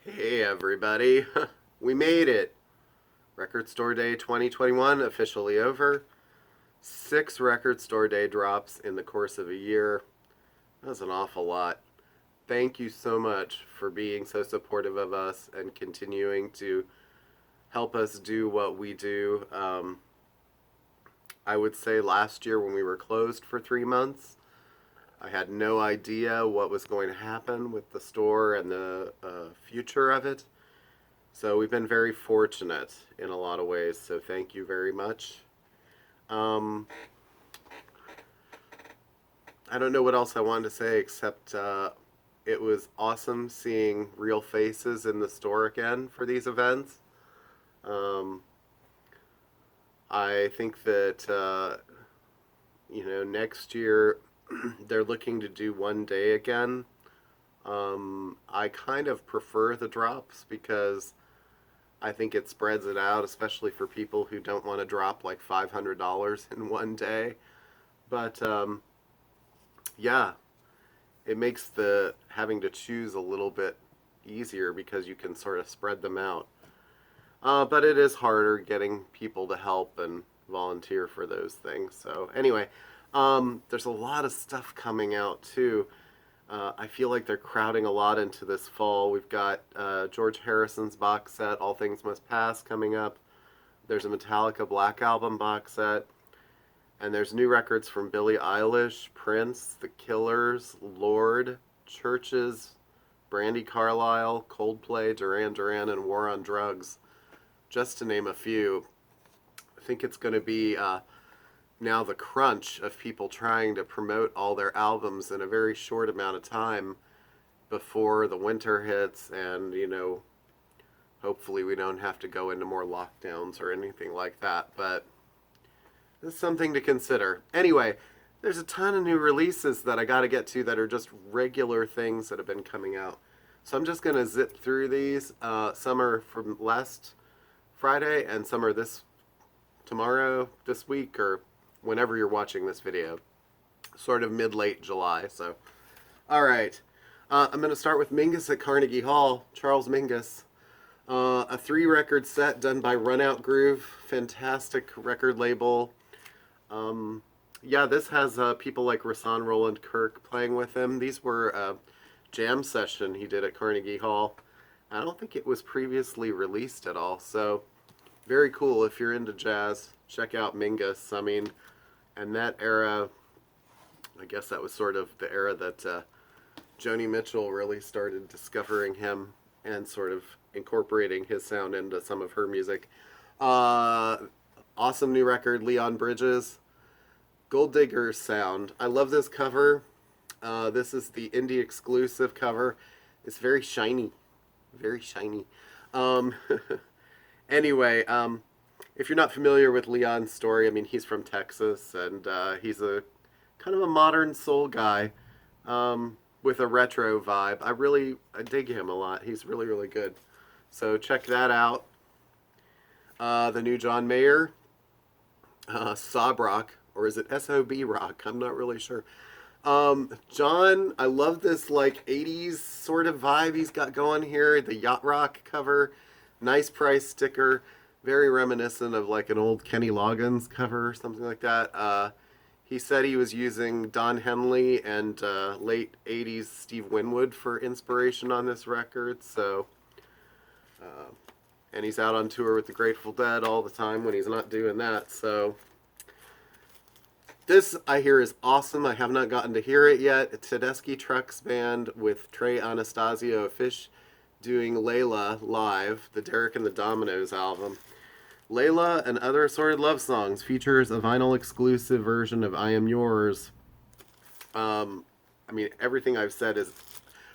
Hey everybody, we made it! Record Store Day 2021 officially over. 6 Record Store Day drops in the course of a year. That's an awful lot. Thank you so much for being so supportive of us and continuing to help us do what we do. I would say last year when we were closed for 3 months, I had no idea what was going to happen with the store and the future of it. So we've been very fortunate in a lot of ways, so thank you very much. Um, I don't know what else I wanted to say except it was awesome seeing real faces in the store again for these events. Um, I think that, next year they're looking to do one day again. I kind of prefer the drops because I think it spreads it out, especially for people who don't want to drop like $500 in one day. But yeah, it makes the having to choose a little bit easier because you can sort of spread them out. But it is harder getting people to help and volunteer for those things. So anyway, there's a lot of stuff coming out too. I feel like they're crowding a lot into this fall. We've got George Harrison's box set, All Things Must Pass, coming up. There's a Metallica Black Album box set. And there's new records from Billie Eilish, Prince, The Killers, Lorde, Churches, Brandy Carlisle, Coldplay, Duran Duran, and War on Drugs, just to name a few. I think it's going to be now the crunch of people trying to promote all their albums in a very short amount of time before the winter hits, and hopefully we don't have to go into more lockdowns or anything like that, but it's something to consider. Anyway, there's a ton of new releases that I got to get to that are just regular things that have been coming out, so I'm just going to zip through these. Some are from last Friday and some are tomorrow, this week, or whenever you're watching this video, sort of mid-late July. So, all right, I'm going to start with Mingus at Carnegie Hall. Charles Mingus, a 3-record set done by Run Out Groove, fantastic record label. Yeah, this has people like Rasan Roland Kirk playing with him. These were a jam session he did at Carnegie Hall. I don't think it was previously released at all, so very cool. If you're into jazz, check out Mingus. I mean, and that era, I guess that was sort of the era that Joni Mitchell really started discovering him and sort of incorporating his sound into some of her music. Awesome new record, Leon Bridges, Gold Digger Sound. I love this cover. This is the indie exclusive cover. It's very shiny, very shiny. Um, anyway, if you're not familiar with Leon's story, I mean, he's from Texas, and he's a kind of a modern soul guy with a retro vibe. I dig him a lot. He's really, really good. So check that out. The new John Mayer, Sob Rock, or is it SOB Rock? I'm not really sure. John, I love this like 80s sort of vibe he's got going here. The Yacht Rock cover, nice price sticker, very reminiscent of like an old Kenny Loggins cover or something like that. He said he was using Don Henley and late 80s Steve Winwood for inspiration on this record. So, and he's out on tour with the Grateful Dead all the time when he's not doing that. So, this I hear is awesome. I have not gotten to hear it yet. Tedeschi Trucks Band with Trey Anastasio of Fish doing Layla live, the Derek and the Dominoes album. Layla and Other Assorted Love Songs features a vinyl exclusive version of I Am Yours. I mean, everything I've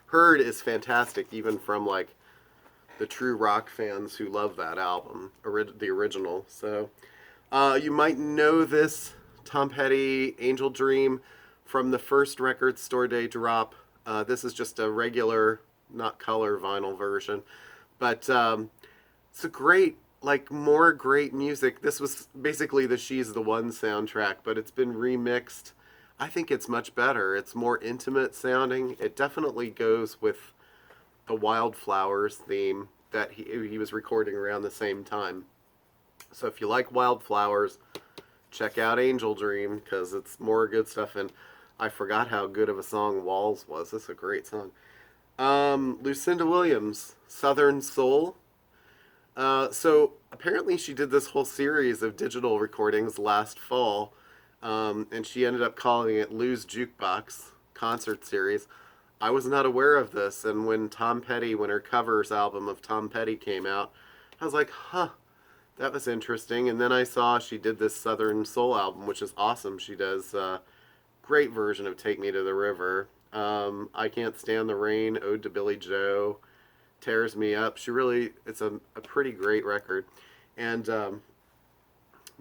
heard is fantastic, even from like the true rock fans who love that album, the original. So you might know this Tom Petty Angel Dream from the first Record Store Day drop. This is just a regular, not color vinyl version, but it's a great, like, more great music. This was basically the She's the One soundtrack, but it's been remixed. I think it's much better. It's more intimate sounding. It definitely goes with the Wildflowers theme that he was recording around the same time. So if you like Wildflowers, check out Angel Dream because it's more good stuff. And I forgot how good of a song Walls was. This is a great song. Lucinda Williams, Southern Soul. So apparently she did this whole series of digital recordings last fall, and she ended up calling it Lou's Jukebox Concert Series. I was not aware of this, and when her covers album of Tom Petty came out, I was like, huh, that was interesting. And then I saw she did this Southern Soul album, which is awesome. She does a great version of Take Me to the River. I Can't Stand the Rain, Ode to Billy Joe, Tears Me Up. It's a pretty great record. And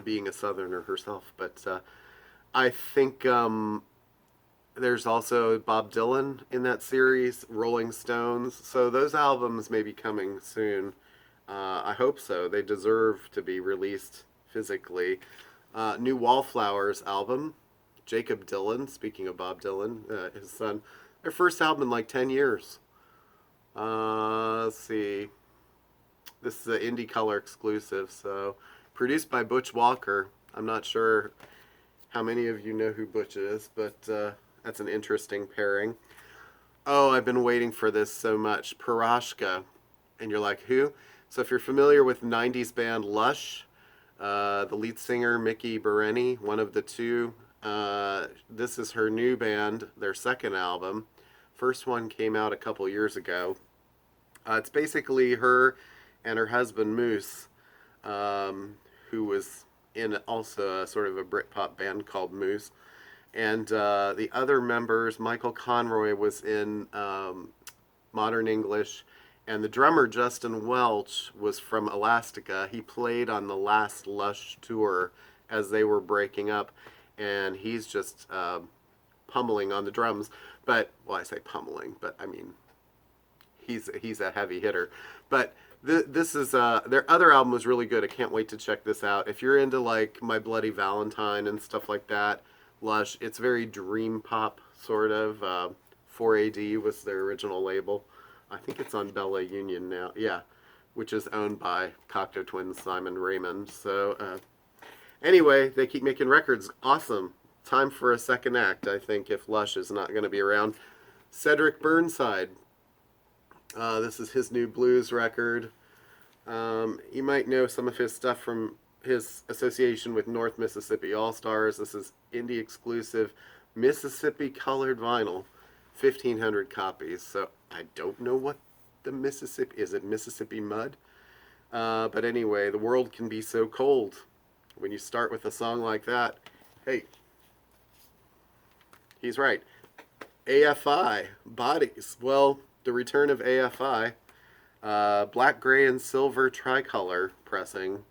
being a Southerner herself. But I think there's also Bob Dylan in that series, Rolling Stones. So those albums may be coming soon. I hope so. They deserve to be released physically. New Wallflowers album. Jacob Dylan, speaking of Bob Dylan, his son. Their first album in like 10 years. Let's see. This is an Indie Color exclusive. So, produced by Butch Walker. I'm not sure how many of you know who Butch is, but that's an interesting pairing. Oh, I've been waiting for this so much. Parashka. And you're like, who? So if you're familiar with 90s band Lush, the lead singer, Mickey Bereni, one of the two, this is her new band, their second album. First one came out a couple years ago. It's basically her and her husband Moose, who was in also a sort of a Britpop band called Moose. And the other members, Michael Conroy was in Modern English, and the drummer Justin Welch was from Elastica. He played on the last Lush tour as they were breaking up, and he's just pummeling on the drums. But, well, I say pummeling, but I mean, he's a heavy hitter. But this is, their other album was really good. I can't wait to check this out. If you're into, like, My Bloody Valentine and stuff like that, Lush, it's very dream pop, sort of. 4AD was their original label. I think it's on Bella Union now. Yeah, which is owned by Cocteau Twins Simon Raymond. So, anyway, they keep making records. Awesome. Time for a second act, I think, if Lush is not going to be around. Cedric Burnside. This is his new blues record. You might know some of his stuff from his association with North Mississippi All-Stars. This is indie exclusive Mississippi colored vinyl. 1,500 copies. So I don't know what the Mississippi... Is it Mississippi Mud? But anyway, the world can be so cold. When you start with a song like that, hey, he's right. AFI, Bodies. Well, the return of AFI. Black, gray, and silver tricolor pressing.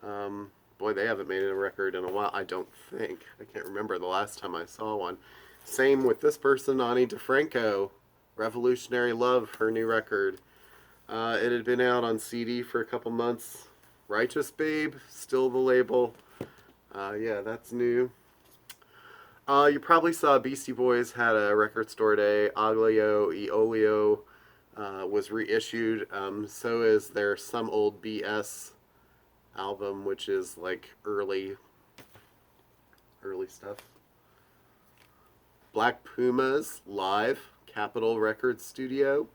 Boy, they haven't made a record in a while, I don't think. I can't remember the last time I saw one. Same with this person, Ani DeFranco. Revolutionary Love, her new record. It had been out on CD for a couple months. Righteous Babe, still the label. Yeah, that's new. You probably saw Beastie Boys had a record store day. Aglio e Olio was reissued. So is their Some Old BS album, which is like early stuff. Black Pumas live, Capitol Records Studio.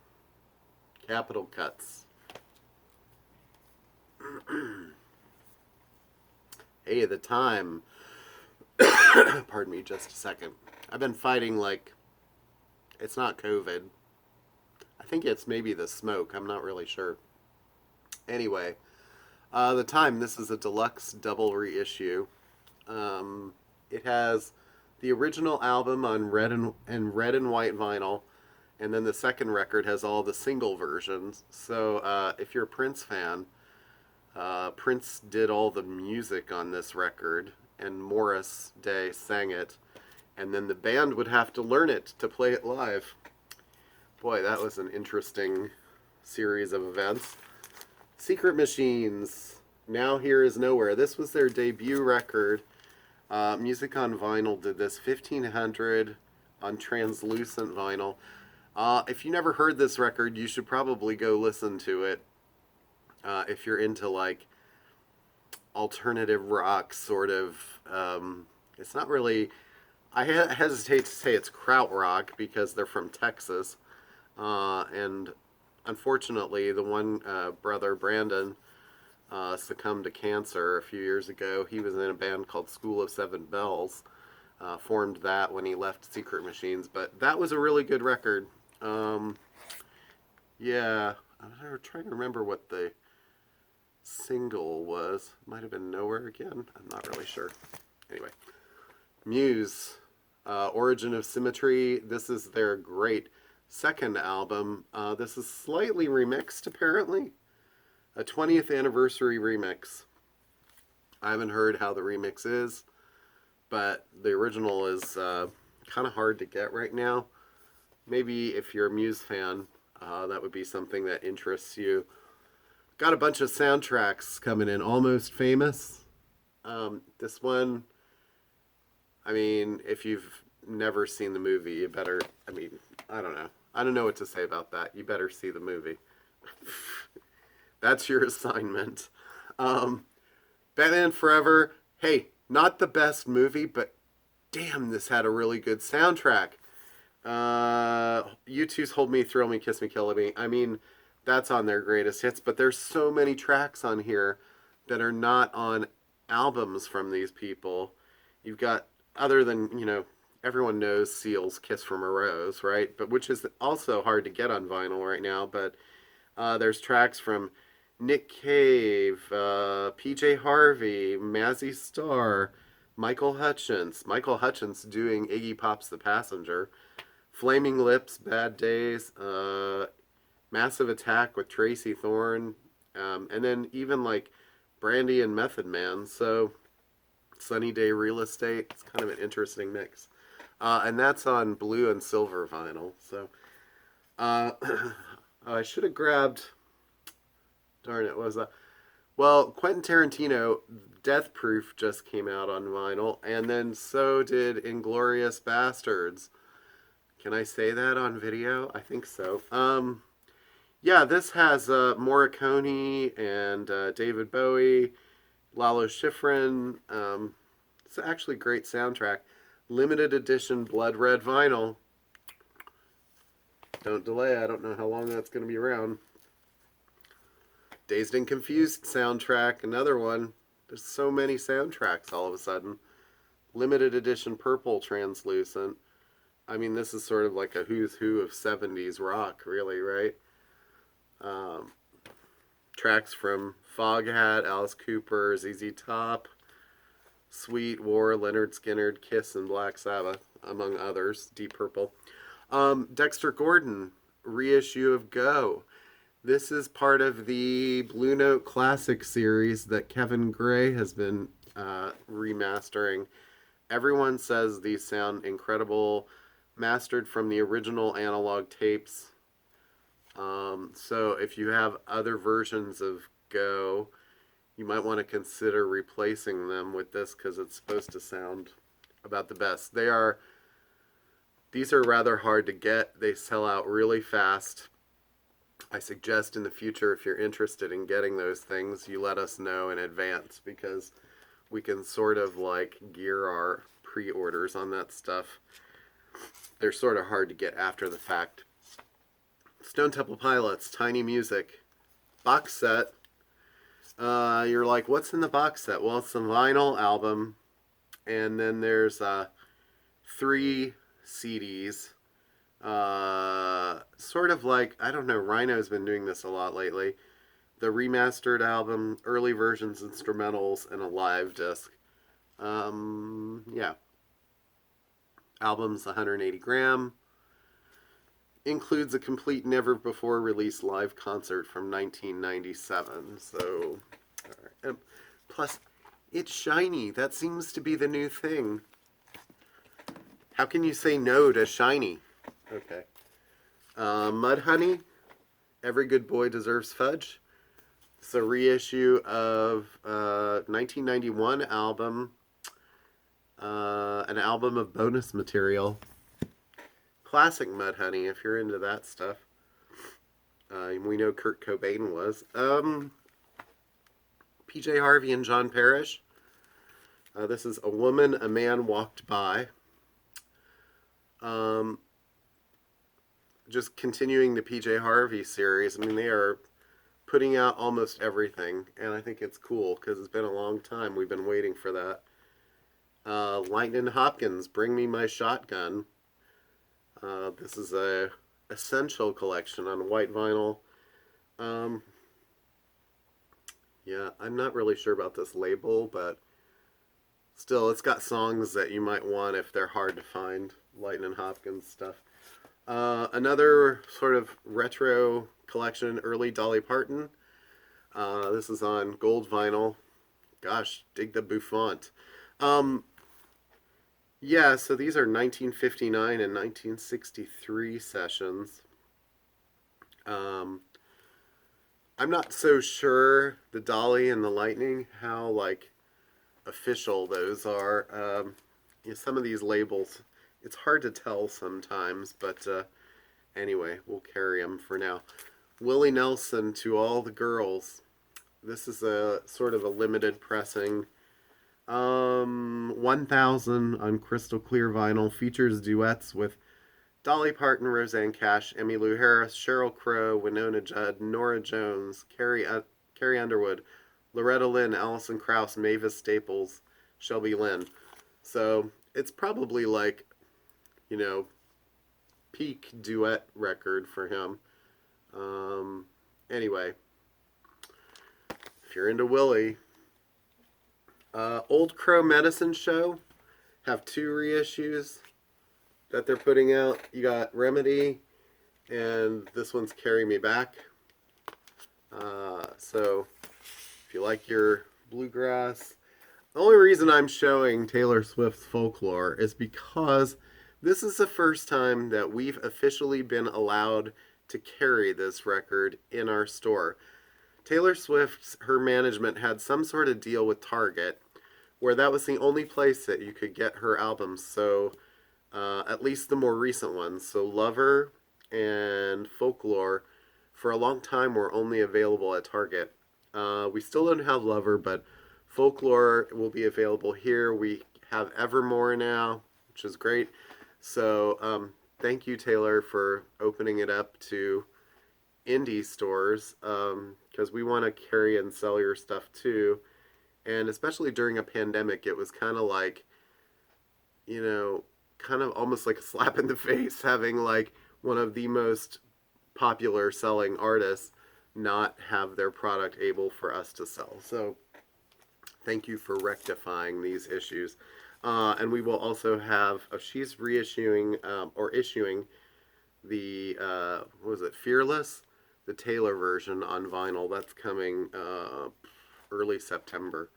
Capitol Cuts. Hey, the time. Pardon me just a second. I've been fighting like, it's not COVID. I think it's maybe the smoke. I'm not really sure. Anyway, the time. This is a deluxe double reissue. It has the original album on red and white vinyl, and then the second record has all the single versions. So if you're a Prince fan, Prince did all the music on this record, and Morris Day sang it, and then the band would have to learn it to play it live. Boy, that was an interesting series of events. Secret Machines, Now Here Is Nowhere. This was their debut record. Music on Vinyl did this, 1,500 on translucent vinyl. If you never heard this record, you should probably go listen to it. If you're into like alternative rock, sort of, it's not really. I hesitate to say it's krautrock because they're from Texas, and unfortunately, the one brother, Brandon, succumbed to cancer a few years ago. He was in a band called School of Seven Bells. Formed that when he left Secret Machines, but that was a really good record. Um, yeah, I'm trying to remember what the single was. Might have been Nowhere Again. I'm not really sure. Anyway, Muse, Origin of Symmetry. This is their great second album. This is slightly remixed, apparently. A 20th anniversary remix. I haven't heard how the remix is, but the original is kind of hard to get right now. Maybe if you're a Muse fan, that would be something that interests you. Got a bunch of soundtracks coming in. Almost Famous. This one, I mean, if you've never seen the movie, you better, I mean, I don't know. I don't know what to say about that. You better see the movie. That's your assignment. Batman Forever. Hey, not the best movie, but damn, this had a really good soundtrack. U2's Hold Me, Thrill Me, Kiss Me, Kill Me. I mean, that's on their greatest hits, but there's so many tracks on here that are not on albums from these people. You've got, other than, everyone knows Seal's Kiss from a Rose, right? But which is also hard to get on vinyl right now, but there's tracks from Nick Cave, PJ Harvey, Mazzy Star, Michael Hutchence. Michael Hutchence doing Iggy Pop's The Passenger. Flaming Lips, Bad Days, Massive Attack with Tracy Thorn, and then even like Brandy and Method Man. So Sunny Day Real Estate. It's kind of an interesting mix. And that's on blue and silver vinyl. So I should have grabbed, darn it, what was that? Well, Quentin Tarantino, Death Proof just came out on vinyl, and then so did Inglorious Bastards. Can I say that on video? I think so. Yeah, this has Morricone and David Bowie, Lalo Schifrin. It's actually a great soundtrack. Limited edition blood red vinyl. Don't delay. I don't know how long that's going to be around. Dazed and Confused soundtrack, another one. There's so many soundtracks all of a sudden. Limited edition purple translucent. I mean, this is sort of like a who's who of 70s rock, really, right? Tracks from Foghat, Alice Cooper, ZZ Top, Sweet, War, Leonard Skinner, Kiss, and Black Sabbath, among others. Deep Purple. Dexter Gordon, reissue of Go. This is part of the Blue Note Classic series that Kevin Gray has been remastering. Everyone says these sound incredible, mastered from the original analog tapes. So if you have other versions of Go, you might want to consider replacing them with this because it's supposed to sound about the best. These are rather hard to get. They sell out really fast. I suggest in the future, if you're interested in getting those things, you let us know in advance because we can sort of like gear our pre-orders on that stuff. They're sort of hard to get after the fact. Stone Temple Pilots, Tiny Music, box set. You're like, what's in the box set? Well, it's a vinyl album, and then there's 3 CDs. Sort of like, I don't know, Rhino's been doing this a lot lately. The remastered album, early versions, instrumentals, and a live disc. Yeah. Album's 180 gram. Includes a complete never before released live concert from 1997. So, right. Plus, it's shiny. That seems to be the new thing. How can you say no to shiny? Okay. Mudhoney, Every Good Boy Deserves Fudge. It's a reissue of 1991 album, an album of bonus material classic Mudhoney if you're into that stuff. We know Kurt Cobain was. PJ Harvey and John Parrish. This is A Woman, a Man Walked By. Just continuing the PJ Harvey series. I mean, they are putting out almost everything, and I think it's cool because it's been a long time. We've been waiting for that. Lightnin' Hopkins, Bring Me My Shotgun. This is a essential collection on white vinyl. Yeah, I'm not really sure about this label, but still, it's got songs that you might want if they're hard to find. Lightnin' Hopkins stuff. Another sort of retro collection, early Dolly Parton. This is on gold vinyl. Gosh, dig the bouffant. Yeah, so these are 1959 and 1963 sessions. I'm not so sure, the Dolly and the Lightning, how, like, official those are. Some of these labels, it's hard to tell sometimes, but anyway, we'll carry them for now. Willie Nelson, To All the Girls. This is a sort of a limited pressing. 1000 on crystal clear vinyl. Features duets with Dolly Parton, Roseanne Cash, Emmylou Harris, Sheryl Crow, Winona Judd, Norah Jones, Carrie Underwood, Loretta Lynn, Alison Krauss, Mavis Staples, Shelby Lynn. So it's probably like, peak duet record for him. Anyway, if you're into Willie, Old Crow Medicine Show have 2 reissues that they're putting out. You got Remedy, and this one's Carry Me Back. So if you like your bluegrass, the only reason I'm showing Taylor Swift's Folklore is because this is the first time that we've officially been allowed to carry this record in our store. Taylor Swift, her management had some sort of deal with Target where that was the only place that you could get her albums. So at least the more recent ones. So Lover and Folklore for a long time were only available at Target. We still don't have Lover, but Folklore will be available here. We have Evermore now, which is great. So thank you, Taylor, for opening it up to indie stores, because we want to carry and sell your stuff too. And especially during a pandemic, it was kind of like, kind of almost like a slap in the face having like one of the most popular selling artists not have their product able for us to sell. So thank you for rectifying these issues. And we will also have, she's reissuing or issuing the, what was it, Fearless? The Taylor version on vinyl. That's coming early September.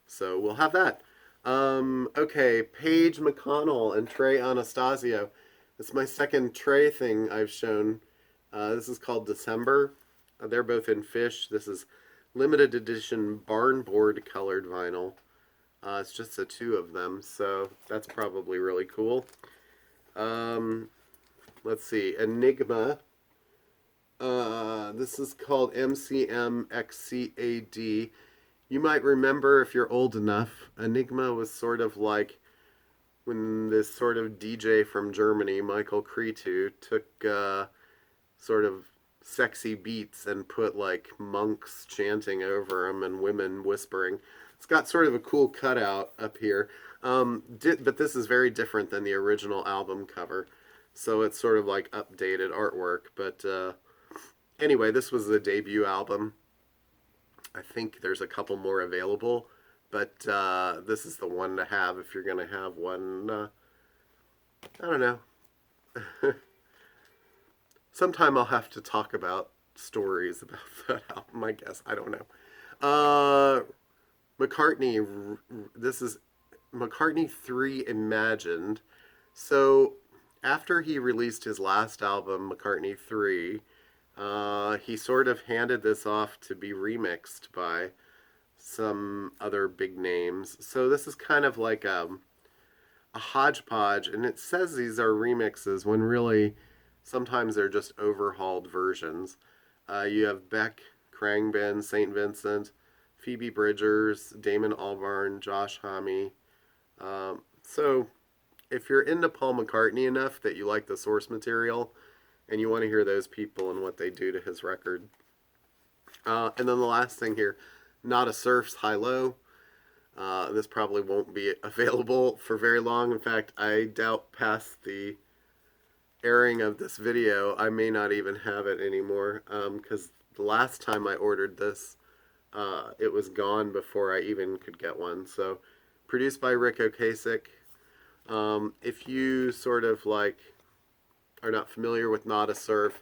So we'll have that. Okay, Paige McConnell and Trey Anastasio. It's my second Trey thing I've shown. This is called December. They're both in Fish. This is limited edition barnboard colored vinyl. It's just the 2 of them, so that's probably really cool. Let's see, Enigma. This is called MCMXCAD. You might remember, if you're old enough, Enigma was sort of like when this sort of DJ from Germany, Michael Cretu, took sort of sexy beats and put like monks chanting over them and women whispering. It's got sort of a cool cutout up here, but this is very different than the original album cover. So it's sort of like updated artwork, but anyway, this was the debut album. I think there's a couple more available, but this is the one to have if you're going to have one. I don't know. Sometime I'll have to talk about stories about that album, I guess. I don't know. McCartney, this is McCartney 3 Imagined. So after he released his last album, McCartney 3, he sort of handed this off to be remixed by some other big names. So this is kind of like a hodgepodge, and it says these are remixes when really sometimes they're just overhauled versions. You have Beck, Khruangbin, St. Vincent, Phoebe Bridgers, Damon Albarn, Josh Homme. So if you're into Paul McCartney enough that you like the source material and you want to hear those people and what they do to his record. And then the last thing here, Not a Surf's High Low. This probably won't be available for very long. In fact, I doubt past the airing of this video, I may not even have it anymore because the last time I ordered this, it was gone before I even could get one. So, produced by Rick Ocasek. If you sort of like are not familiar with Not a Surf,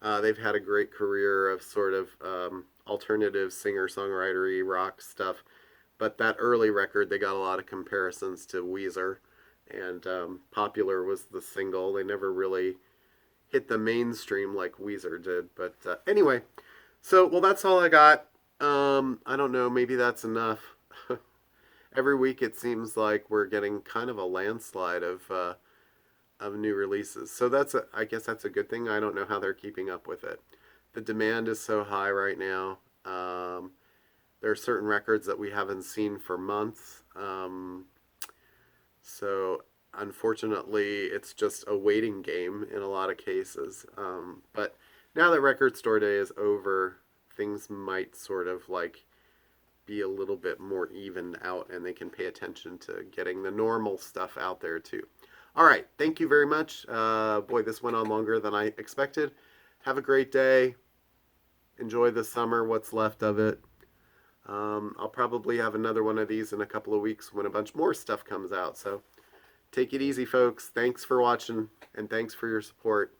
they've had a great career of sort of alternative singer-songwritery rock stuff. But that early record, they got a lot of comparisons to Weezer, and Popular was the single. They never really hit the mainstream like Weezer did. But anyway, so, well, that's all I got. I don't know, maybe that's enough. Every week it seems like we're getting kind of a landslide of new releases. So I guess that's a good thing. I don't know how they're keeping up with it. The demand is so high right now. There are certain records that we haven't seen for months. So unfortunately, it's just a waiting game in a lot of cases. But now that Record Store Day is over, things might sort of like be a little bit more evened out and they can pay attention to getting the normal stuff out there too. All right, thank you very much. Boy, this went on longer than I expected. Have a great day. Enjoy the summer, what's left of it. I'll probably have another one of these in a couple of weeks when a bunch more stuff comes out. So take it easy, folks. Thanks for watching, and thanks for your support.